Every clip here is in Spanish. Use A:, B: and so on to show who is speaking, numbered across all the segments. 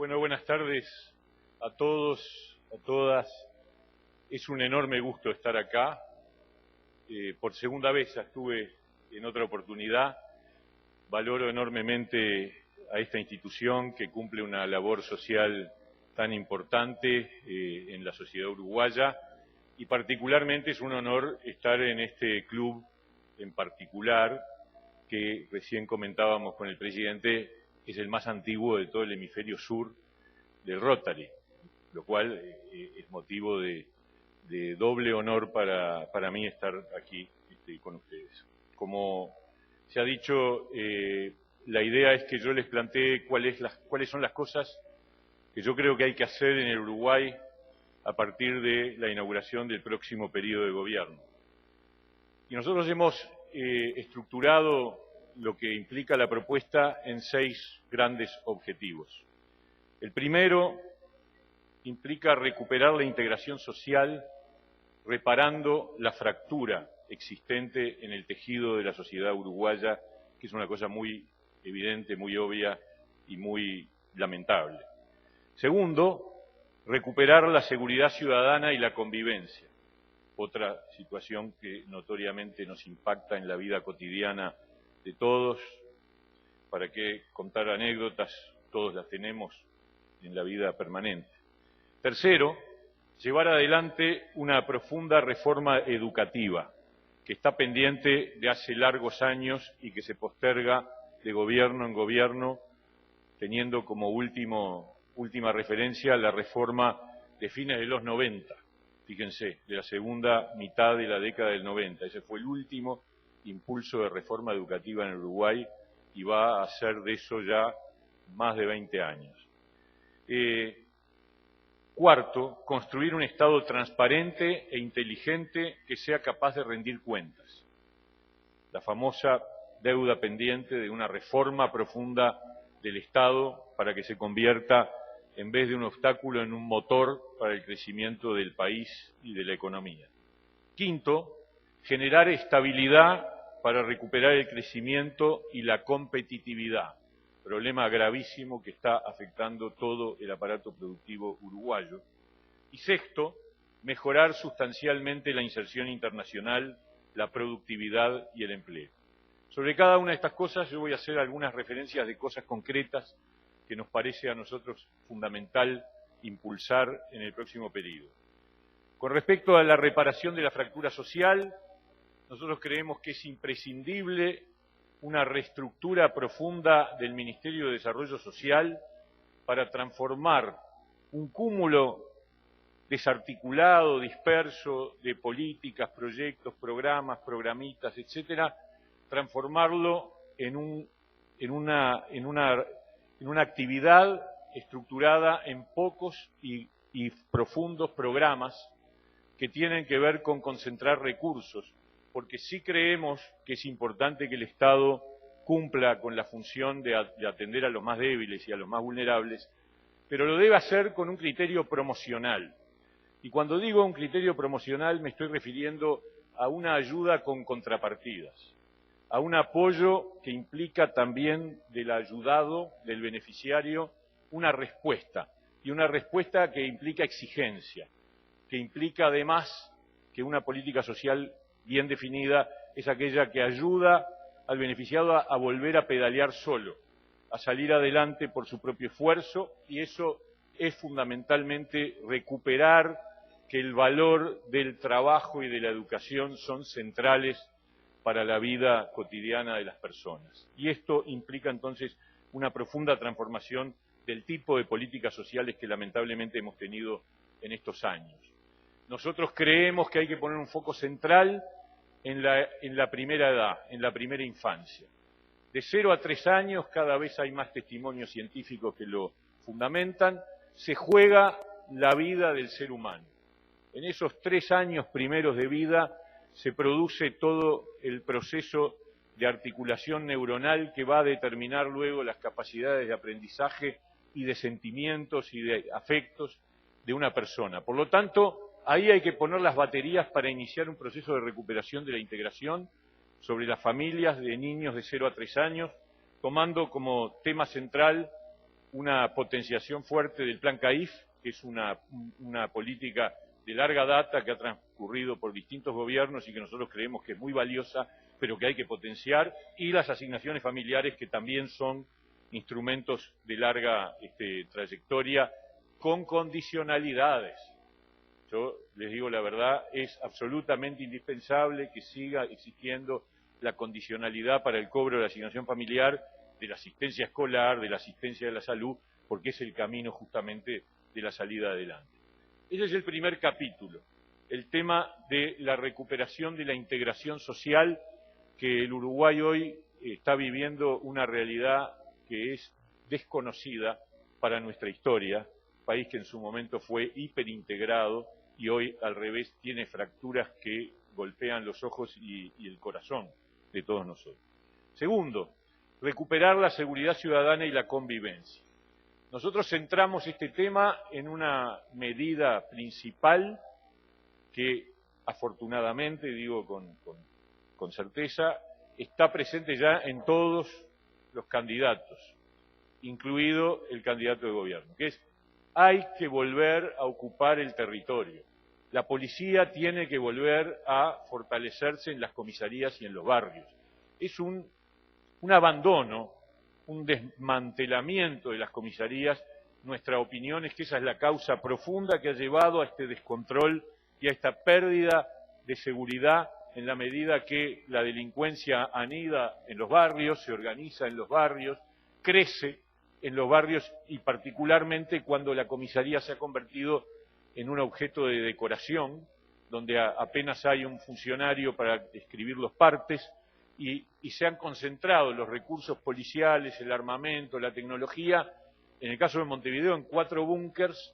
A: Bueno, buenas tardes a todos, a todas. Es un enorme gusto estar acá. Por segunda vez ya estuve en otra oportunidad. Valoro enormemente a esta institución que cumple una labor social tan importante en la sociedad uruguaya, y particularmente es un honor estar en este club en particular, que recién comentábamos con el presidente, es el más antiguo de todo el hemisferio sur del Rotary, lo cual es motivo de doble honor para mí estar aquí con ustedes. Como se ha dicho, la idea es que yo les plantee cuáles son las cosas que yo creo que hay que hacer en el Uruguay a partir de la inauguración del próximo periodo de gobierno. Y nosotros hemos estructurado lo que implica la propuesta en 6 grandes objetivos. El primero implica recuperar la integración social, reparando la fractura existente en el tejido de la sociedad uruguaya, que es una cosa muy evidente, muy obvia y muy lamentable. Segundo, recuperar la seguridad ciudadana y la convivencia, otra situación que notoriamente nos impacta en la vida cotidiana de todos. ¿Para qué contar anécdotas? Todos las tenemos en la vida permanente. Tercero, llevar adelante una profunda reforma educativa que está pendiente de hace largos años y que se posterga de gobierno en gobierno, teniendo como última referencia la reforma de fines de los 90, fíjense, de la segunda mitad de la década del 90. Ese fue el último impulso de reforma educativa en Uruguay y va a ser de eso ya más de 20 años. Cuarto, construir un Estado transparente e inteligente que sea capaz de rendir cuentas. La famosa deuda pendiente de una reforma profunda del Estado para que se convierta, en vez de un obstáculo, en un motor para el crecimiento del país y de la economía. Quinto, generar estabilidad para recuperar el crecimiento y la competitividad, problema gravísimo que está afectando todo el aparato productivo uruguayo. Y sexto, mejorar sustancialmente la inserción internacional, la productividad y el empleo. Sobre cada una de estas cosas yo voy a hacer algunas referencias de cosas concretas que nos parece a nosotros fundamental impulsar en el próximo periodo. Con respecto a la reparación de la fractura social, nosotros creemos que es imprescindible una reestructura profunda del Ministerio de Desarrollo Social para transformar un cúmulo desarticulado, disperso de políticas, proyectos, programas, programitas, etcétera, transformarlo en una actividad estructurada en pocos y profundos programas que tienen que ver con concentrar recursos, porque sí creemos que es importante que el Estado cumpla con la función de atender a los más débiles y a los más vulnerables, pero lo debe hacer con un criterio promocional. Y cuando digo un criterio promocional me estoy refiriendo a una ayuda con contrapartidas, a un apoyo que implica también del ayudado, del beneficiario, una respuesta, y una respuesta que implica exigencia, que implica además que una política social bien definida es aquella que ayuda al beneficiado a volver a pedalear solo, a salir adelante por su propio esfuerzo, y eso es fundamentalmente recuperar que el valor del trabajo y de la educación son centrales para la vida cotidiana de las personas. Y esto implica entonces una profunda transformación del tipo de políticas sociales que lamentablemente hemos tenido en estos años. Nosotros creemos que hay que poner un foco central en la primera edad, en la primera infancia. De 0 a 3 años, cada vez hay más testimonios científicos que lo fundamentan, se juega la vida del ser humano. En esos 3 años primeros de vida se produce todo el proceso de articulación neuronal que va a determinar luego las capacidades de aprendizaje y de sentimientos y de afectos de una persona. Por lo tanto, ahí hay que poner las baterías para iniciar un proceso de recuperación de la integración sobre las familias de niños de 0 a 3 años, tomando como tema central una potenciación fuerte del Plan CAIF, que es una política de larga data que ha transcurrido por distintos gobiernos y que nosotros creemos que es muy valiosa, pero que hay que potenciar, y las asignaciones familiares, que también son instrumentos de larga trayectoria, con condicionalidades. Yo les digo la verdad, es absolutamente indispensable que siga existiendo la condicionalidad para el cobro de la asignación familiar, de la asistencia escolar, de la asistencia de la salud, porque es el camino justamente de la salida adelante. Ese es el primer capítulo, el tema de la recuperación de la integración social, que el Uruguay hoy está viviendo una realidad que es desconocida para nuestra historia, país que en su momento fue hiperintegrado y hoy al revés tiene fracturas que golpean los ojos y el corazón de todos nosotros. Segundo, recuperar la seguridad ciudadana y la convivencia. Nosotros centramos este tema en una medida principal que afortunadamente, digo con certeza, está presente ya en todos los candidatos, incluido el candidato de gobierno, que es: hay que volver a ocupar el territorio. La policía tiene que volver a fortalecerse en las comisarías y en los barrios. Es un abandono, un desmantelamiento de las comisarías. Nuestra opinión es que esa es la causa profunda que ha llevado a este descontrol y a esta pérdida de seguridad, en la medida que la delincuencia anida en los barrios, se organiza en los barrios, crece en los barrios, y particularmente cuando la comisaría se ha convertido en un objeto de decoración, donde apenas hay un funcionario para escribir los partes, y se han concentrado los recursos policiales, el armamento, la tecnología, en el caso de Montevideo, en 4 búnkers,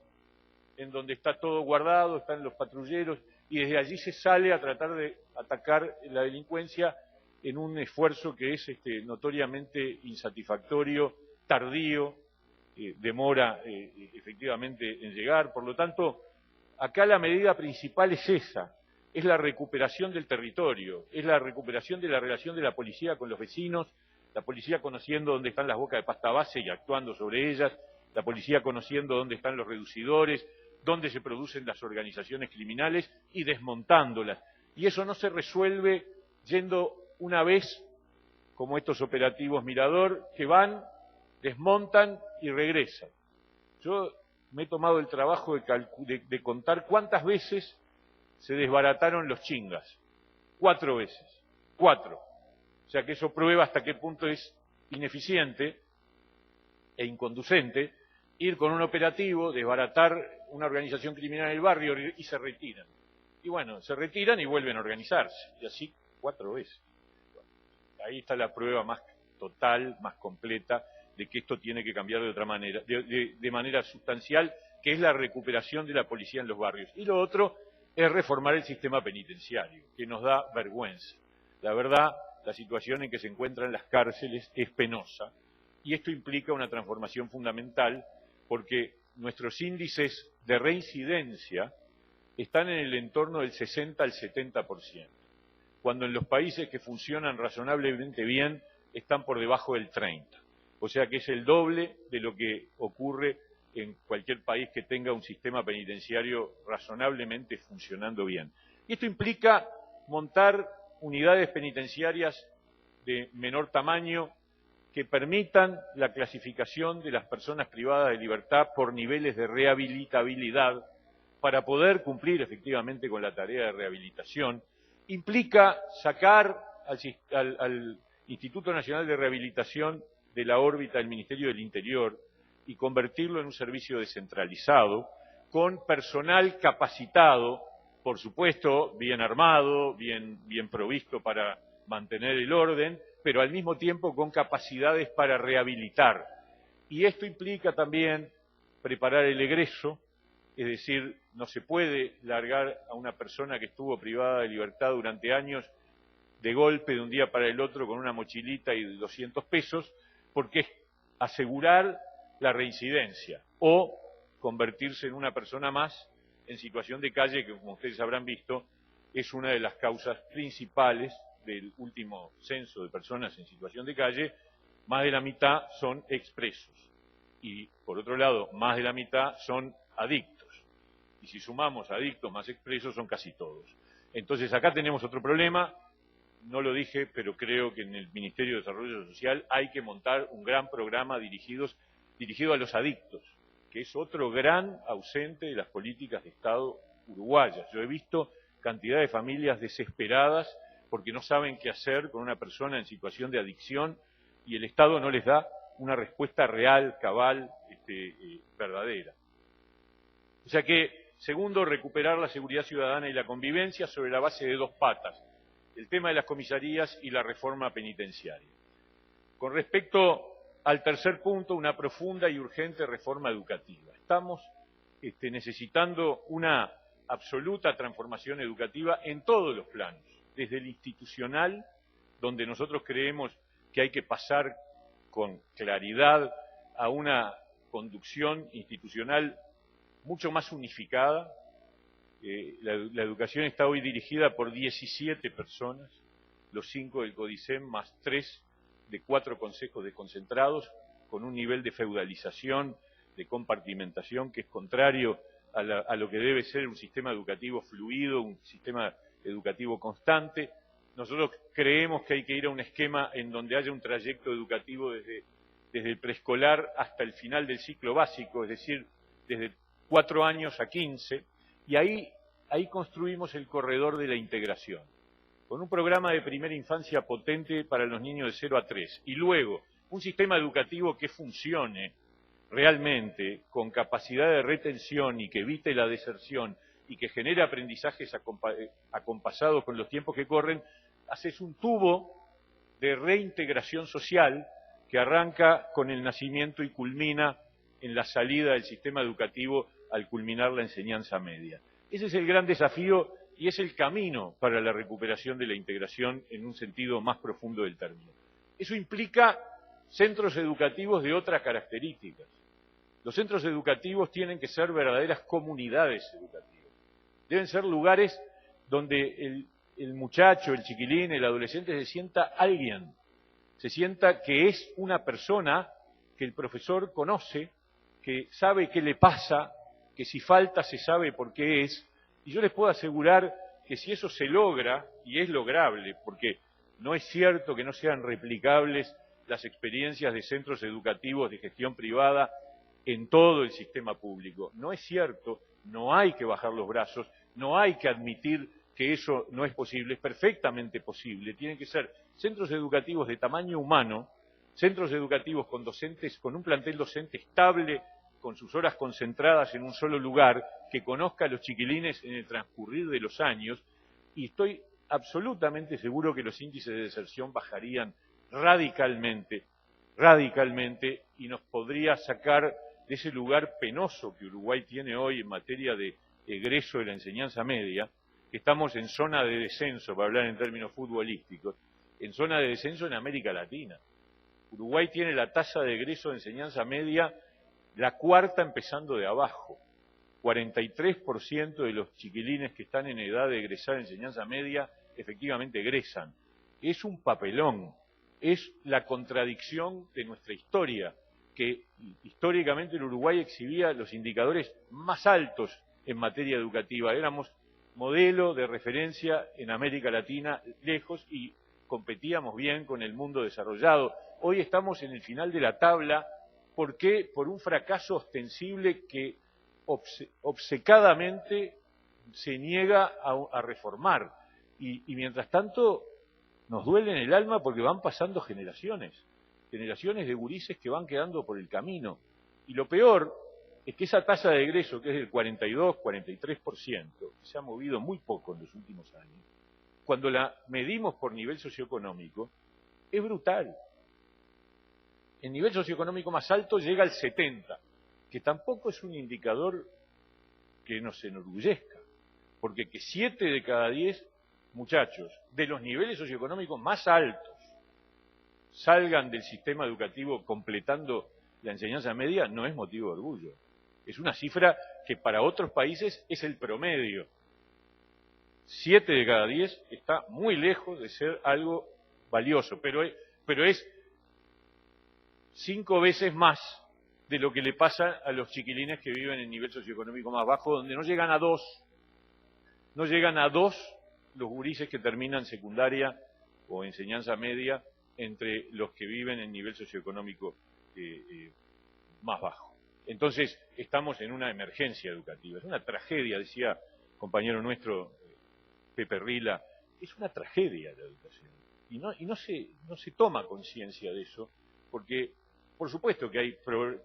A: en donde está todo guardado, están los patrulleros, y desde allí se sale a tratar de atacar la delincuencia en un esfuerzo que es notoriamente insatisfactorio, tardío, demora efectivamente en llegar. Por lo tanto, acá la medida principal es esa, es la recuperación del territorio, es la recuperación de la relación de la policía con los vecinos, la policía conociendo dónde están las bocas de pasta base y actuando sobre ellas, la policía conociendo dónde están los reducidores, dónde se producen las organizaciones criminales y desmontándolas. Y eso no se resuelve yendo una vez, como estos operativos Mirador, que van, desmontan y regresan. Yo me he tomado el trabajo de contar cuántas veces se desbarataron los chingas. 4 veces. 4. O sea que eso prueba hasta qué punto es ineficiente e inconducente ir con un operativo, desbaratar una organización criminal en el barrio y se retiran. Y bueno, se retiran y vuelven a organizarse. Y así 4 veces. Ahí está la prueba más total, más completa, de que esto tiene que cambiar de otra manera, de manera sustancial, que es la recuperación de la policía en los barrios. Y lo otro es reformar el sistema penitenciario, que nos da vergüenza. La verdad, la situación en que se encuentran las cárceles es penosa, y esto implica una transformación fundamental, porque nuestros índices de reincidencia están en el entorno del 60 al 70%, cuando en los países que funcionan razonablemente bien están por debajo del 30%. O sea que es el doble de lo que ocurre en cualquier país que tenga un sistema penitenciario razonablemente funcionando bien. Y esto implica montar unidades penitenciarias de menor tamaño que permitan la clasificación de las personas privadas de libertad por niveles de rehabilitabilidad para poder cumplir efectivamente con la tarea de rehabilitación. Implica sacar al Instituto Nacional de Rehabilitación de la órbita del Ministerio del Interior y convertirlo en un servicio descentralizado, con personal capacitado, por supuesto, bien armado, bien provisto para mantener el orden, pero al mismo tiempo con capacidades para rehabilitar. Y esto implica también preparar el egreso, es decir, no se puede largar a una persona que estuvo privada de libertad durante años de golpe de un día para el otro con una mochilita y 200 pesos, porque es asegurar la reincidencia o convertirse en una persona más en situación de calle, que como ustedes habrán visto es una de las causas principales del último censo de personas en situación de calle. Más de la mitad son expresos. y por otro lado, más de la mitad son adictos. Y si sumamos adictos más expresos, son casi todos. Entonces acá tenemos otro problema, no lo dije, pero creo que en el Ministerio de Desarrollo Social hay que montar un gran programa dirigido a los adictos, que es otro gran ausente de las políticas de Estado uruguayas. Yo he visto cantidad de familias desesperadas porque no saben qué hacer con una persona en situación de adicción y el Estado no les da una respuesta real, cabal, verdadera. O sea que, segundo, recuperar la seguridad ciudadana y la convivencia sobre la base de dos patas, el tema de las comisarías y la reforma penitenciaria. Con respecto al tercer punto, una profunda y urgente reforma educativa. Estamos necesitando una absoluta transformación educativa en todos los planos, desde el institucional, donde nosotros creemos que hay que pasar con claridad a una conducción institucional mucho más unificada. La educación está hoy dirigida por 17 personas, los 5 del CODICEM más 3 de 4 consejos desconcentrados, con un nivel de feudalización, de compartimentación que es contrario a lo que debe ser un sistema educativo fluido, un sistema educativo constante. Nosotros creemos que hay que ir a un esquema en donde haya un trayecto educativo desde el preescolar hasta el final del ciclo básico, es decir, desde 4 años a 15, y ahí construimos el corredor de la integración, con un programa de primera infancia potente para los niños de 0 a 3, y luego un sistema educativo que funcione realmente con capacidad de retención y que evite la deserción y que genere aprendizajes acompasados con los tiempos que corren. Haces un tubo de reintegración social que arranca con el nacimiento y culmina en la salida del sistema educativo al culminar la enseñanza media. Ese es el gran desafío y es el camino para la recuperación de la integración en un sentido más profundo del término. Eso implica centros educativos de otras características. Los centros educativos tienen que ser verdaderas comunidades educativas. Deben ser lugares donde el muchacho, el chiquilín, el adolescente se sienta alguien, se sienta que es una persona que el profesor conoce, que sabe qué le pasa, que si falta se sabe por qué es, y yo les puedo asegurar que si eso se logra, y es lograble, porque no es cierto que no sean replicables las experiencias de centros educativos de gestión privada en todo el sistema público, no es cierto, no hay que bajar los brazos, no hay que admitir que eso no es posible, es perfectamente posible, tienen que ser centros educativos de tamaño humano, centros educativos con docentes, con un plantel docente estable, con sus horas concentradas en un solo lugar, que conozca a los chiquilines en el transcurrir de los años, y estoy absolutamente seguro que los índices de deserción bajarían radicalmente, y nos podría sacar de ese lugar penoso que Uruguay tiene hoy en materia de egreso de la enseñanza media, que estamos en zona de descenso, para hablar en términos futbolísticos, en zona de descenso en América Latina. Uruguay tiene la tasa de egreso de enseñanza media la cuarta empezando de abajo. 43% de los chiquilines que están en edad de egresar en enseñanza media efectivamente egresan. Es un papelón, es la contradicción de nuestra historia, que históricamente el Uruguay exhibía los indicadores más altos en materia educativa. Éramos modelo de referencia en América Latina lejos y competíamos bien con el mundo desarrollado. Hoy estamos en el final de la tabla. ¿Por qué? Por un fracaso ostensible que obcecadamente se niega a reformar. Y mientras tanto nos duele en el alma porque van pasando generaciones de gurises que van quedando por el camino. Y lo peor es que esa tasa de egreso, que es del 42-43%, que se ha movido muy poco en los últimos años, cuando la medimos por nivel socioeconómico, es brutal. El nivel socioeconómico más alto llega al 70%, que tampoco es un indicador que nos enorgullezca, porque que 7 de cada 10 muchachos de los niveles socioeconómicos más altos salgan del sistema educativo completando la enseñanza media no es motivo de orgullo. Es una cifra que para otros países es el promedio. 7 de cada 10 está muy lejos de ser algo valioso, pero es 5 veces más de lo que le pasa a los chiquilines que viven en nivel socioeconómico más bajo, donde no llegan a dos los gurises que terminan secundaria o enseñanza media entre los que viven en nivel socioeconómico más bajo. Entonces, estamos en una emergencia educativa, es una tragedia, decía compañero nuestro, Pepe Rila, es una tragedia la educación. Y no se toma conciencia de eso, porque por supuesto que hay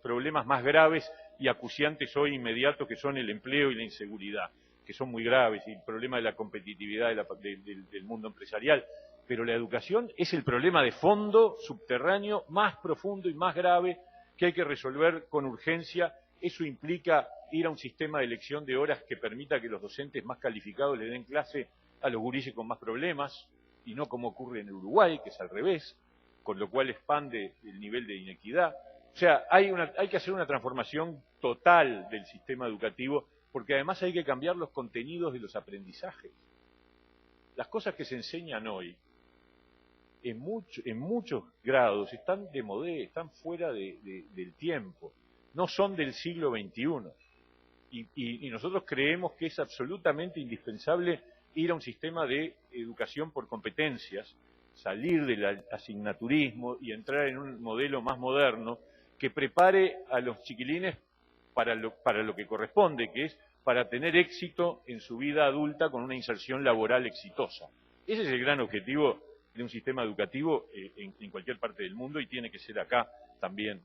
A: problemas más graves y acuciantes hoy inmediatos, que son el empleo y la inseguridad, que son muy graves, y el problema de la competitividad del mundo empresarial. Pero la educación es el problema de fondo, subterráneo, más profundo y más grave, que hay que resolver con urgencia. Eso implica ir a un sistema de elección de horas que permita que los docentes más calificados le den clase a los gurises con más problemas, y no como ocurre en Uruguay, que es al revés, con lo cual expande el nivel de inequidad. O sea, hay que hacer una transformación total del sistema educativo, porque además hay que cambiar los contenidos de los aprendizajes. Las cosas que se enseñan hoy, en muchos grados, están de modé, están fuera del tiempo, no son del siglo XXI. Y nosotros creemos que es absolutamente indispensable ir a un sistema de educación por competencias, salir del asignaturismo y entrar en un modelo más moderno que prepare a los chiquilines para lo que corresponde, que es para tener éxito en su vida adulta con una inserción laboral exitosa. Ese es el gran objetivo de un sistema educativo en cualquier parte del mundo, y tiene que ser acá también.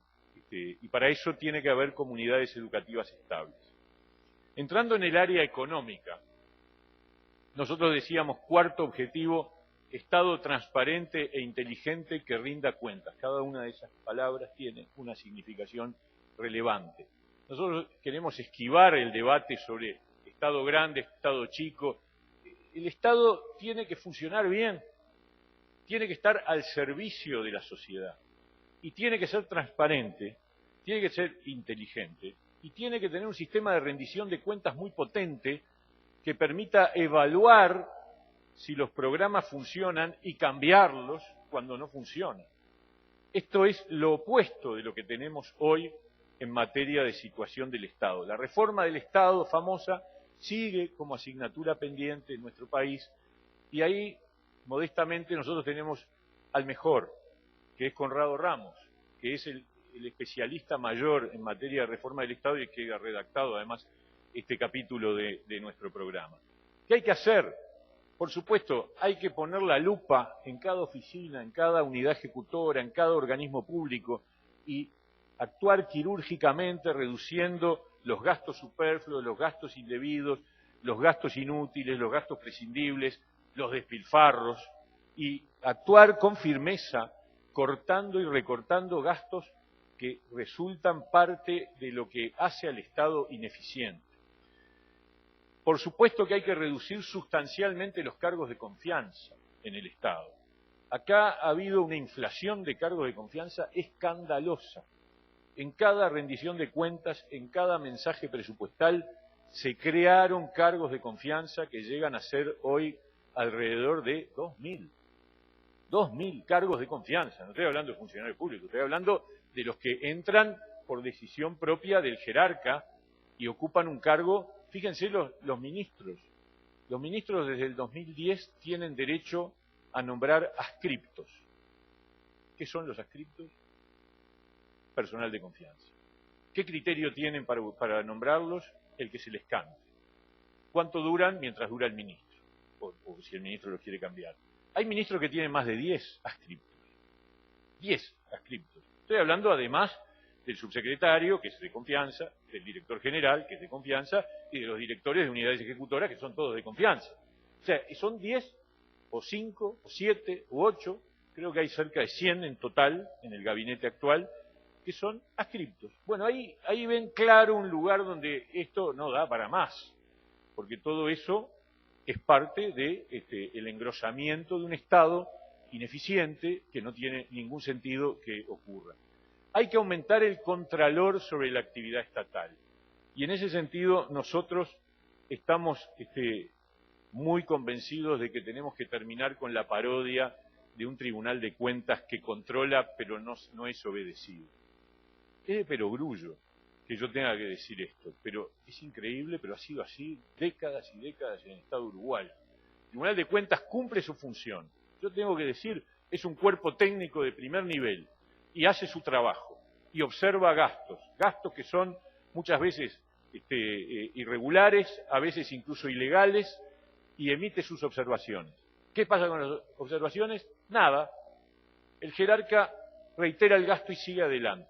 A: Y para eso tiene que haber comunidades educativas estables. Entrando en el área económica, nosotros decíamos, cuarto objetivo, Estado transparente e inteligente que rinda cuentas. Cada una de esas palabras tiene una significación relevante. Nosotros queremos esquivar el debate sobre Estado grande, Estado chico. El Estado tiene que funcionar bien, tiene que estar al servicio de la sociedad, y tiene que ser transparente, tiene que ser inteligente, y tiene que tener un sistema de rendición de cuentas muy potente que permita evaluar si los programas funcionan y cambiarlos cuando no funcionan. Esto es lo opuesto de lo que tenemos hoy en materia de situación del Estado. La reforma del Estado famosa sigue como asignatura pendiente en nuestro país, y ahí, modestamente, nosotros tenemos al mejor, que es Conrado Ramos, que es el especialista mayor en materia de reforma del Estado y que ha redactado además este capítulo de nuestro programa. ¿Qué hay que hacer? Por supuesto, hay que poner la lupa en cada oficina, en cada unidad ejecutora, en cada organismo público, y actuar quirúrgicamente reduciendo los gastos superfluos, los gastos indebidos, los gastos inútiles, los gastos prescindibles, los despilfarros, y actuar con firmeza, cortando y recortando gastos que resultan parte de lo que hace al Estado ineficiente. Por supuesto que hay que reducir sustancialmente los cargos de confianza en el Estado. Acá ha habido una inflación de cargos de confianza escandalosa. En cada rendición de cuentas, en cada mensaje presupuestal, se crearon cargos de confianza que llegan a ser hoy alrededor de 2.000. 2.000 cargos de confianza. No estoy hablando de funcionarios públicos, estoy hablando de los que entran por decisión propia del jerarca y ocupan un cargo. Fíjense los ministros. Los ministros desde el 2010 tienen derecho a nombrar adscriptos. ¿Qué son los adscriptos? Personal de confianza. ¿Qué criterio tienen para nombrarlos? El que se les cante. ¿Cuánto duran? Mientras dura el ministro, o si el ministro los quiere cambiar. Hay ministros que tienen más de 10 adscriptos. 10 adscriptos. Estoy hablando además del subsecretario, que es de confianza, del director general, que es de confianza, y de los directores de unidades ejecutoras, que son todos de confianza. O sea, son 10, o 5, o 7, o 8, creo que hay cerca de 100 en total en el gabinete actual, que son adscriptos. Bueno, ahí ven claro un lugar donde esto no da para más, porque todo eso es parte del engrosamiento de un Estado ineficiente que no tiene ningún sentido que ocurra. Hay que aumentar el contralor sobre la actividad estatal. Y en ese sentido nosotros estamos muy convencidos de que tenemos que terminar con la parodia de un tribunal de cuentas que controla pero no es obedecido. Es de perogrullo que yo tenga que decir esto, pero es increíble, pero ha sido así décadas y décadas en el Estado uruguayo. El Tribunal de Cuentas cumple su función. Yo tengo que decir, es un cuerpo técnico de primer nivel y hace su trabajo y observa gastos que son muchas veces irregulares, a veces incluso ilegales, y emite sus observaciones. ¿Qué pasa con las observaciones? Nada. El jerarca reitera el gasto y sigue adelante.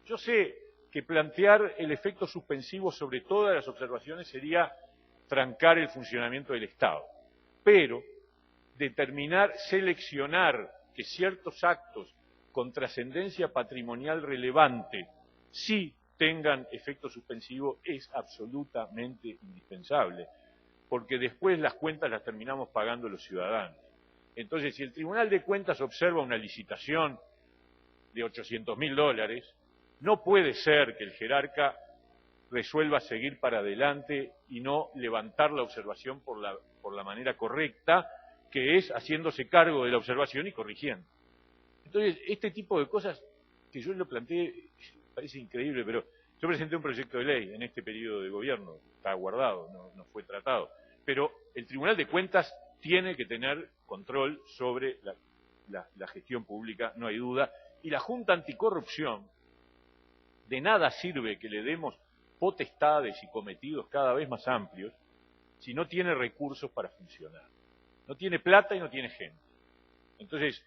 A: Yo sé que plantear el efecto suspensivo sobre todas las observaciones sería trancar el funcionamiento del Estado, pero seleccionar que ciertos actos con trascendencia patrimonial relevante sí tengan efecto suspensivo es absolutamente indispensable, porque después las cuentas las terminamos pagando los ciudadanos. Entonces, si el Tribunal de Cuentas observa una licitación de $800.000, no puede ser que el jerarca resuelva seguir para adelante y no levantar la observación por la manera correcta, que es haciéndose cargo de la observación y corrigiendo. Entonces, este tipo de cosas que yo lo planteé, parece increíble, pero yo presenté un proyecto de ley en este periodo de gobierno, está guardado, no fue tratado, pero el Tribunal de Cuentas tiene que tener control sobre la gestión pública, no hay duda, y la Junta Anticorrupción, de nada sirve que le demos potestades y cometidos cada vez más amplios si no tiene recursos para funcionar. No tiene plata y no tiene gente. Entonces,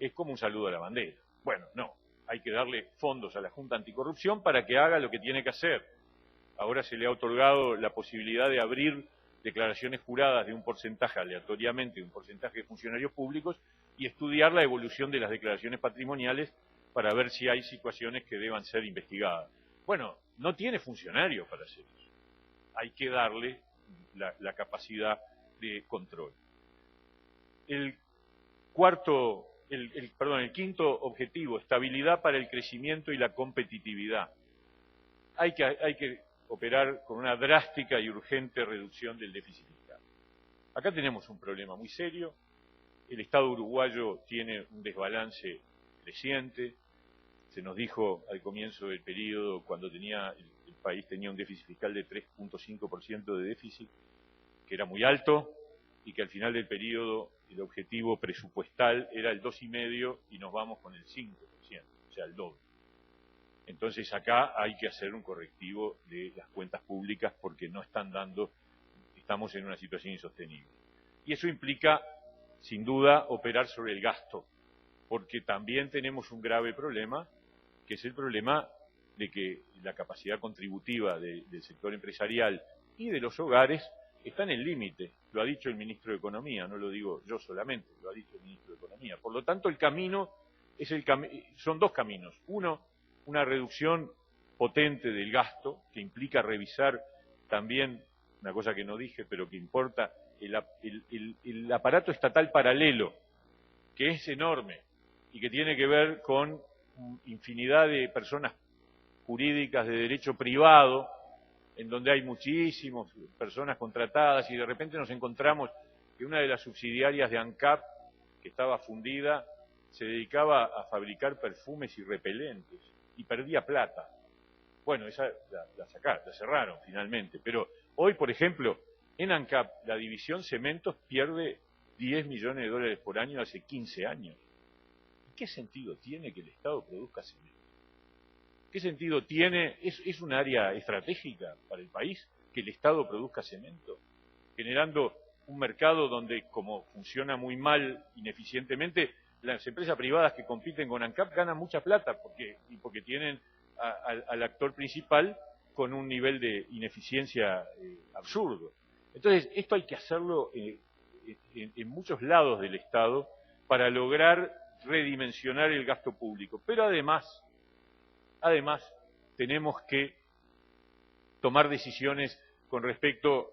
A: es como un saludo a la bandera. Bueno, no, hay que darle fondos a la Junta Anticorrupción para que haga lo que tiene que hacer. Ahora se le ha otorgado la posibilidad de abrir declaraciones juradas de un porcentaje aleatoriamente, de un porcentaje de funcionarios públicos, y estudiar la evolución de las declaraciones patrimoniales para ver si hay situaciones que deban ser investigadas. Bueno, no tiene funcionarios para hacer eso. Hay que darle la capacidad de control. El quinto objetivo, estabilidad para el crecimiento y la competitividad. Hay que operar con una drástica y urgente reducción del déficit fiscal. Acá tenemos un problema muy serio. El Estado uruguayo tiene un desbalance creciente. Se nos dijo al comienzo del periodo, cuando el país tenía un déficit fiscal de 3.5% de déficit, que era muy alto, y que al final del periodo el objetivo presupuestal era el 2,5% y nos vamos con el 5%, o sea, el doble. Entonces acá hay que hacer un correctivo de las cuentas públicas porque no están estamos en una situación insostenible. Y eso implica, sin duda, operar sobre el gasto, porque también tenemos un grave problema, que es el problema de que la capacidad contributiva del sector empresarial y de los hogares está en el límite. Lo ha dicho el ministro de Economía, no lo digo yo solamente, lo ha dicho el ministro de Economía. Por lo tanto, el camino son dos caminos. Uno, una reducción potente del gasto, que implica revisar también, una cosa que no dije, pero que importa, el aparato estatal paralelo, que es enorme y que tiene que ver con infinidad de personas jurídicas de derecho privado, en donde hay muchísimas personas contratadas, y de repente nos encontramos que una de las subsidiarias de ANCAP, que estaba fundida, se dedicaba a fabricar perfumes y repelentes, y perdía plata. Bueno, esa la cerraron finalmente, pero hoy, por ejemplo, en ANCAP, la división cementos pierde $10 millones por año hace 15 años. ¿Qué sentido tiene que el Estado produzca cemento? ¿Qué sentido tiene? ¿Es un área estratégica para el país que el Estado produzca cemento? Generando un mercado donde, como funciona muy mal, ineficientemente, las empresas privadas que compiten con ANCAP ganan mucha plata porque tienen al actor principal con un nivel de ineficiencia absurdo. Entonces, esto hay que hacerlo en muchos lados del Estado para lograr redimensionar el gasto público. Pero además tenemos que tomar decisiones con respecto,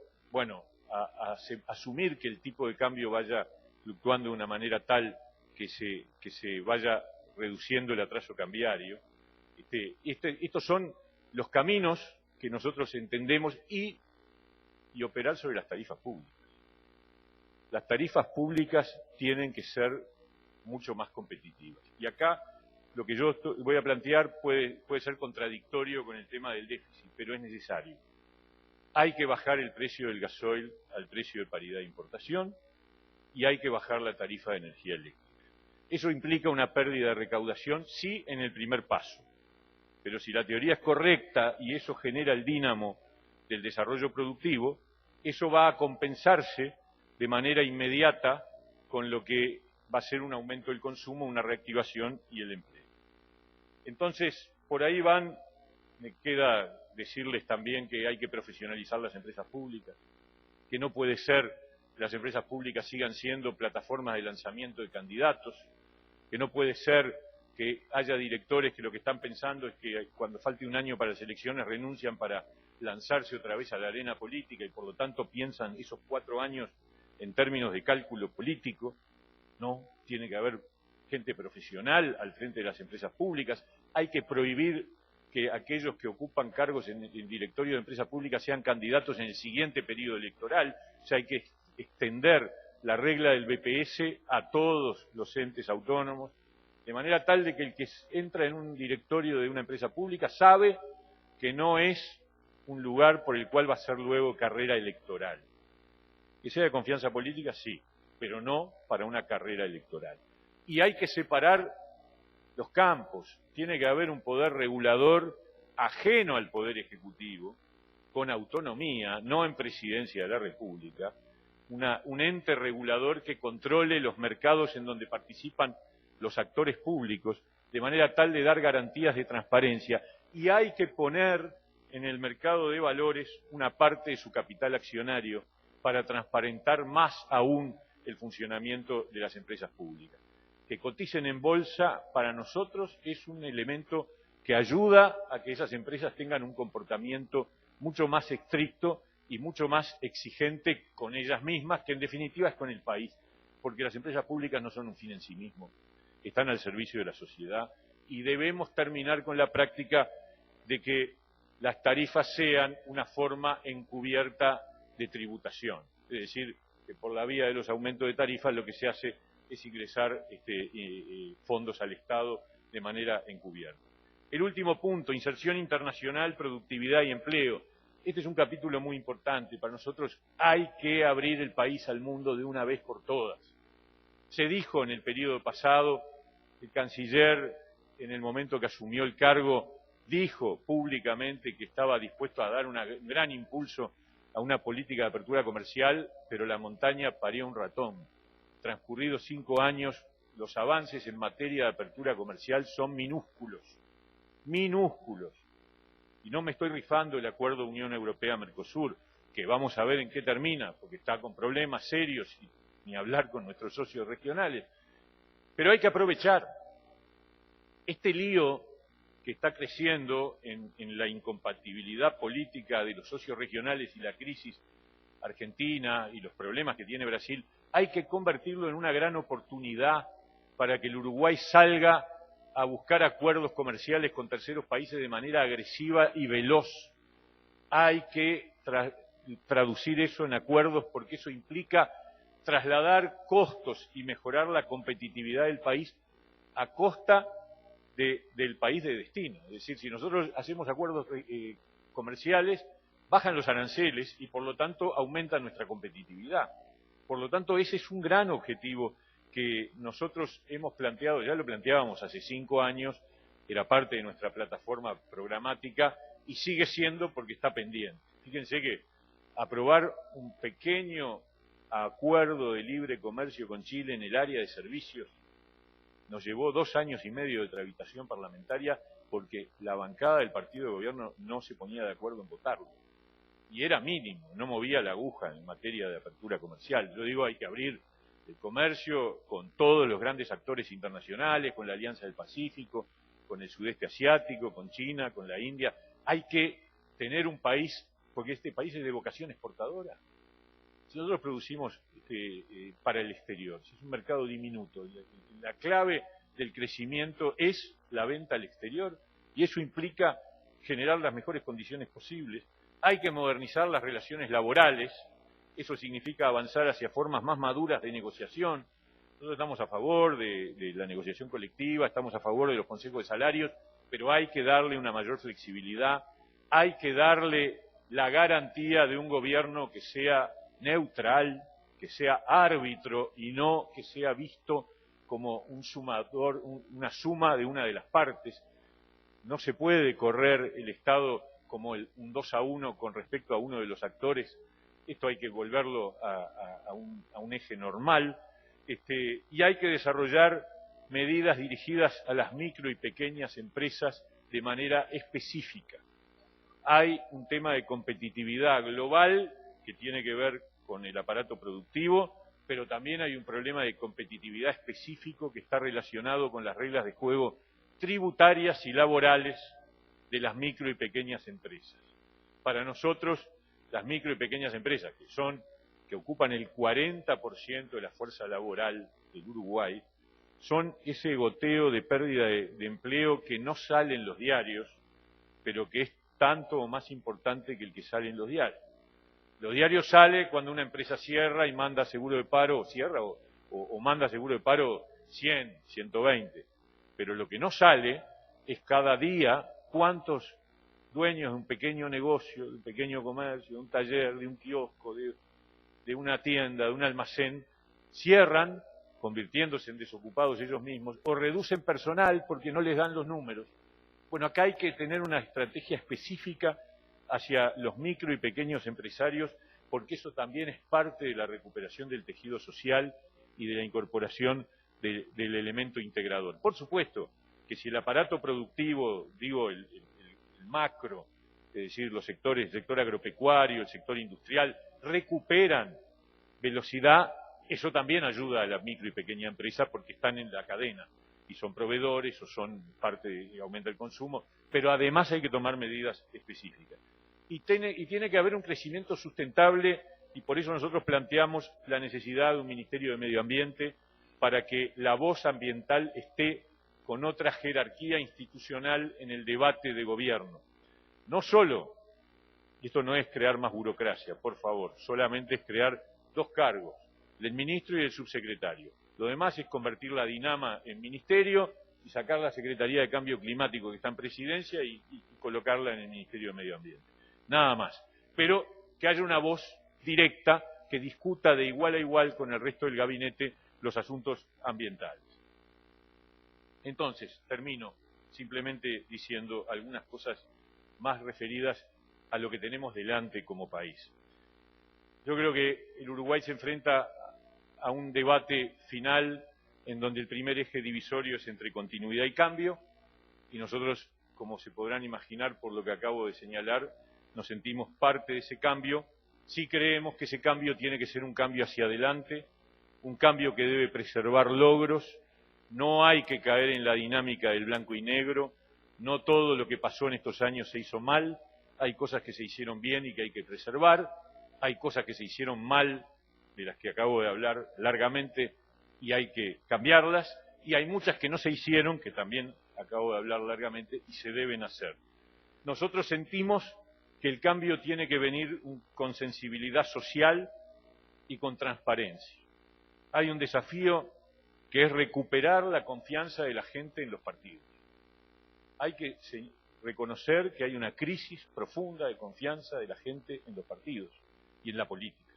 A: a asumir que el tipo de cambio vaya fluctuando de una manera tal que se vaya reduciendo el atraso cambiario. Estos son los caminos que nosotros entendemos y operar sobre las tarifas públicas. Las tarifas públicas tienen que ser mucho más competitivas. Y acá lo que yo voy a plantear puede ser contradictorio con el tema del déficit, pero es necesario. Hay que bajar el precio del gasoil al precio de paridad de importación y hay que bajar la tarifa de energía eléctrica. Eso implica una pérdida de recaudación, sí, en el primer paso. Pero si la teoría es correcta y eso genera el dínamo del desarrollo productivo, eso va a compensarse de manera inmediata con lo que va a ser un aumento del consumo, una reactivación y el empleo. Entonces, por ahí van, me queda decirles también que hay que profesionalizar las empresas públicas, que no puede ser que las empresas públicas sigan siendo plataformas de lanzamiento de candidatos, que no puede ser que haya directores que lo que están pensando es que cuando falte un año para las elecciones renuncian para lanzarse otra vez a la arena política y por lo tanto piensan esos 4 años en términos de cálculo político. No, tiene que haber gente profesional al frente de las empresas públicas. Hay que prohibir que aquellos que ocupan cargos en el directorio de empresas públicas sean candidatos en el siguiente periodo electoral. O sea, hay que extender la regla del BPS a todos los entes autónomos, de manera tal de que el que entra en un directorio de una empresa pública sabe que no es un lugar por el cual va a hacer luego carrera electoral. Que sea de confianza política, sí, pero no para una carrera electoral. Y hay que separar los campos. Tiene que haber un poder regulador ajeno al poder ejecutivo, con autonomía, no en presidencia de la República, un ente regulador que controle los mercados en donde participan los actores públicos, de manera tal de dar garantías de transparencia. Y hay que poner en el mercado de valores una parte de su capital accionario para transparentar más aún el funcionamiento de las empresas públicas. Que coticen en bolsa para nosotros es un elemento que ayuda a que esas empresas tengan un comportamiento mucho más estricto y mucho más exigente con ellas mismas, que en definitiva es con el país, porque las empresas públicas no son un fin en sí mismo, están al servicio de la sociedad y debemos terminar con la práctica de que las tarifas sean una forma encubierta de tributación, es decir, que por la vía de los aumentos de tarifas lo que se hace es ingresar fondos al Estado de manera encubierta. El último punto, inserción internacional, productividad y empleo. Este es un capítulo muy importante. Para nosotros hay que abrir el país al mundo de una vez por todas. Se dijo en el periodo pasado, el canciller, en el momento que asumió el cargo, dijo públicamente que estaba dispuesto a dar un gran impulso a una política de apertura comercial, pero la montaña parió un ratón. Transcurridos 5 años, los avances en materia de apertura comercial son minúsculos, minúsculos. Y no me estoy rifando el acuerdo Unión Europea-Mercosur, que vamos a ver en qué termina, porque está con problemas serios, y ni hablar con nuestros socios regionales. Pero hay que aprovechar este lío que está creciendo en la incompatibilidad política de los socios regionales y la crisis argentina y los problemas que tiene Brasil. Hay que convertirlo en una gran oportunidad para que el Uruguay salga a buscar acuerdos comerciales con terceros países de manera agresiva y veloz. Hay que traducir eso en acuerdos porque eso implica trasladar costos y mejorar la competitividad del país a costa del país de destino. Es decir, si nosotros hacemos acuerdos comerciales, bajan los aranceles y por lo tanto aumenta nuestra competitividad. Por lo tanto, ese es un gran objetivo que nosotros hemos planteado, ya lo planteábamos hace 5 años, era parte de nuestra plataforma programática y sigue siendo porque está pendiente. Fíjense que aprobar un pequeño acuerdo de libre comercio con Chile en el área de servicios nos llevó 2 años y medio de tramitación parlamentaria porque la bancada del partido de gobierno no se ponía de acuerdo en votarlo. Y era mínimo, no movía la aguja en materia de apertura comercial. Yo digo, hay que abrir el comercio con todos los grandes actores internacionales, con la Alianza del Pacífico, con el sudeste asiático, con China, con la India. Hay que tener un país, porque este país es de vocación exportadora. Si nosotros producimos para el exterior, si es un mercado diminuto, la clave del crecimiento es la venta al exterior y eso implica generar las mejores condiciones posibles. Hay que modernizar las relaciones laborales, eso significa avanzar hacia formas más maduras de negociación. Nosotros estamos a favor de la negociación colectiva, estamos a favor de los consejos de salarios, pero hay que darle una mayor flexibilidad, hay que darle la garantía de un gobierno que sea neutral, que sea árbitro y no que sea visto como un sumador, una suma de una de las partes. No se puede correr el Estado como un 2-1 con respecto a uno de los actores. Esto hay que volverlo a un eje normal. Y hay que desarrollar medidas dirigidas a las micro y pequeñas empresas de manera específica. Hay un tema de competitividad global que tiene que ver con el aparato productivo, pero también hay un problema de competitividad específico que está relacionado con las reglas de juego tributarias y laborales de las micro y pequeñas empresas. Para nosotros, las micro y pequeñas empresas, que ocupan el 40% de la fuerza laboral del Uruguay, son ese goteo de pérdida de empleo que no sale en los diarios, pero que es tanto o más importante que el que sale en los diarios. Los diarios sale cuando una empresa cierra y manda seguro de paro, o manda seguro de paro 100, 120. Pero lo que no sale es cada día cuántos dueños de un pequeño negocio, de un pequeño comercio, de un taller, de un kiosco, de una tienda, de un almacén, cierran, convirtiéndose en desocupados ellos mismos, o reducen personal porque no les dan los números. Bueno, acá hay que tener una estrategia específica hacia los micro y pequeños empresarios, porque eso también es parte de la recuperación del tejido social y de la incorporación del elemento integrador. Por supuesto que si el aparato productivo, digo el macro, es decir, el sector agropecuario, el sector industrial, recuperan velocidad, eso también ayuda a la micro y pequeña empresa porque están en la cadena y son proveedores o son parte de aumenta el consumo, pero además hay que tomar medidas específicas. Y tiene que haber un crecimiento sustentable y por eso nosotros planteamos la necesidad de un Ministerio de Medio Ambiente para que la voz ambiental esté con otra jerarquía institucional en el debate de gobierno. No solo, y esto no es crear más burocracia, por favor, solamente es crear 2 cargos, el ministro y el subsecretario. Lo demás es convertir la Dinama en ministerio y sacar la Secretaría de Cambio Climático que está en presidencia y colocarla en el Ministerio de Medio Ambiente. Nada más. Pero que haya una voz directa que discuta de igual a igual con el resto del gabinete los asuntos ambientales. Entonces, termino simplemente diciendo algunas cosas más referidas a lo que tenemos delante como país. Yo creo que el Uruguay se enfrenta a un debate final en donde el primer eje divisorio es entre continuidad y cambio, y nosotros, como se podrán imaginar por lo que acabo de señalar, nos sentimos parte de ese cambio. Sí creemos que ese cambio tiene que ser un cambio hacia adelante, un cambio que debe preservar logros, no hay que caer en la dinámica del blanco y negro, no todo lo que pasó en estos años se hizo mal, hay cosas que se hicieron bien y que hay que preservar, hay cosas que se hicieron mal, de las que acabo de hablar largamente, y hay que cambiarlas, y hay muchas que no se hicieron, que también acabo de hablar largamente, y se deben hacer. Nosotros sentimos que el cambio tiene que venir con sensibilidad social y con transparencia. Hay un desafío que es recuperar la confianza de la gente en los partidos. Hay que reconocer que hay una crisis profunda de confianza de la gente en los partidos y en la política.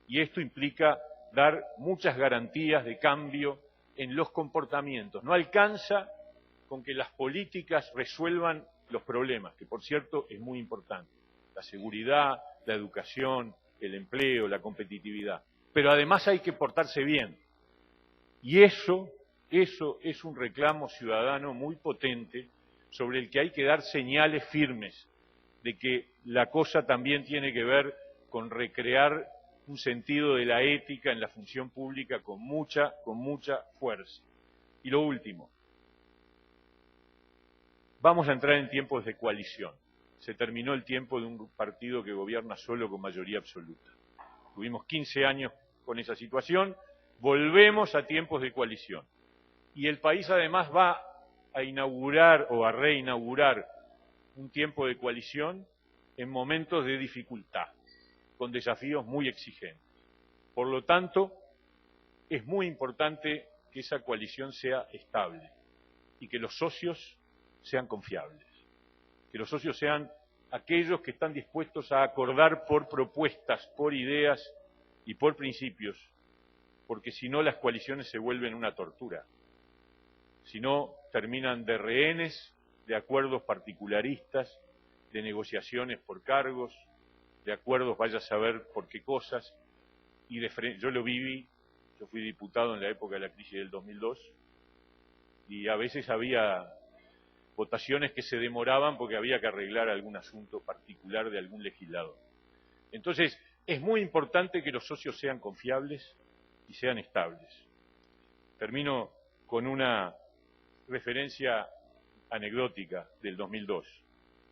A: Y esto implica dar muchas garantías de cambio en los comportamientos. No alcanza con que las políticas resuelvan los problemas, que por cierto es muy importante. La seguridad, la educación, el empleo, la competitividad. Pero además hay que portarse bien. Y eso es un reclamo ciudadano muy potente sobre el que hay que dar señales firmes de que la cosa también tiene que ver con recrear un sentido de la ética en la función pública con mucha fuerza. Y lo último, vamos a entrar en tiempos de coalición. Se terminó el tiempo de un partido que gobierna solo con mayoría absoluta. Tuvimos 15 años con esa situación, volvemos a tiempos de coalición. Y el país además va a inaugurar o a reinaugurar un tiempo de coalición en momentos de dificultad, con desafíos muy exigentes. Por lo tanto, es muy importante que esa coalición sea estable y que los socios sean confiables, que los socios sean aquellos que están dispuestos a acordar por propuestas, por ideas y por principios, porque si no las coaliciones se vuelven una tortura, si no terminan de rehenes, de acuerdos particularistas, de negociaciones por cargos, de acuerdos vaya a saber por qué cosas, y yo lo viví, yo fui diputado en la época de la crisis del 2002, y a veces había votaciones que se demoraban porque había que arreglar algún asunto particular de algún legislador. Entonces, es muy importante que los socios sean confiables y sean estables. Termino con una referencia anecdótica del 2002.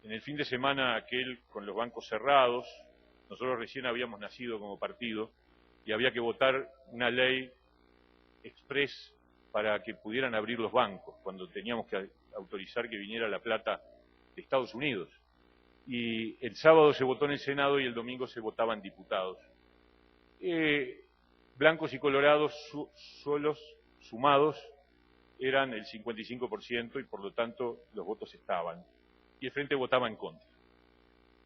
A: En el fin de semana aquel, con los bancos cerrados, nosotros recién habíamos nacido como partido y había que votar una ley express para que pudieran abrir los bancos, cuando teníamos que autorizar que viniera la plata de Estados Unidos. Y el sábado se votó en el Senado y el domingo se votaban diputados. Blancos y colorados solos, sumados, eran el 55% y por lo tanto los votos estaban. Y el Frente votaba en contra.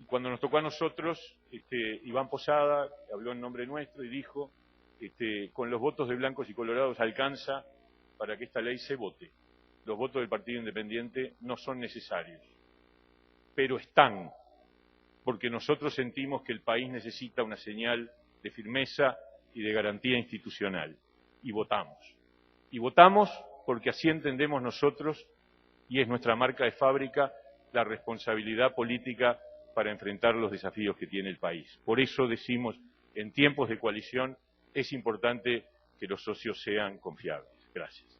A: Y cuando nos tocó a nosotros, Iván Posada habló en nombre nuestro y dijo, con los votos de blancos y colorados alcanza para que esta ley se vote. Los votos del Partido Independiente no son necesarios, pero están, porque nosotros sentimos que el país necesita una señal de firmeza y de garantía institucional. Y votamos. Y votamos porque así entendemos nosotros, y es nuestra marca de fábrica, la responsabilidad política para enfrentar los desafíos que tiene el país. Por eso decimos, en tiempos de coalición, es importante que los socios sean confiables. Gracias.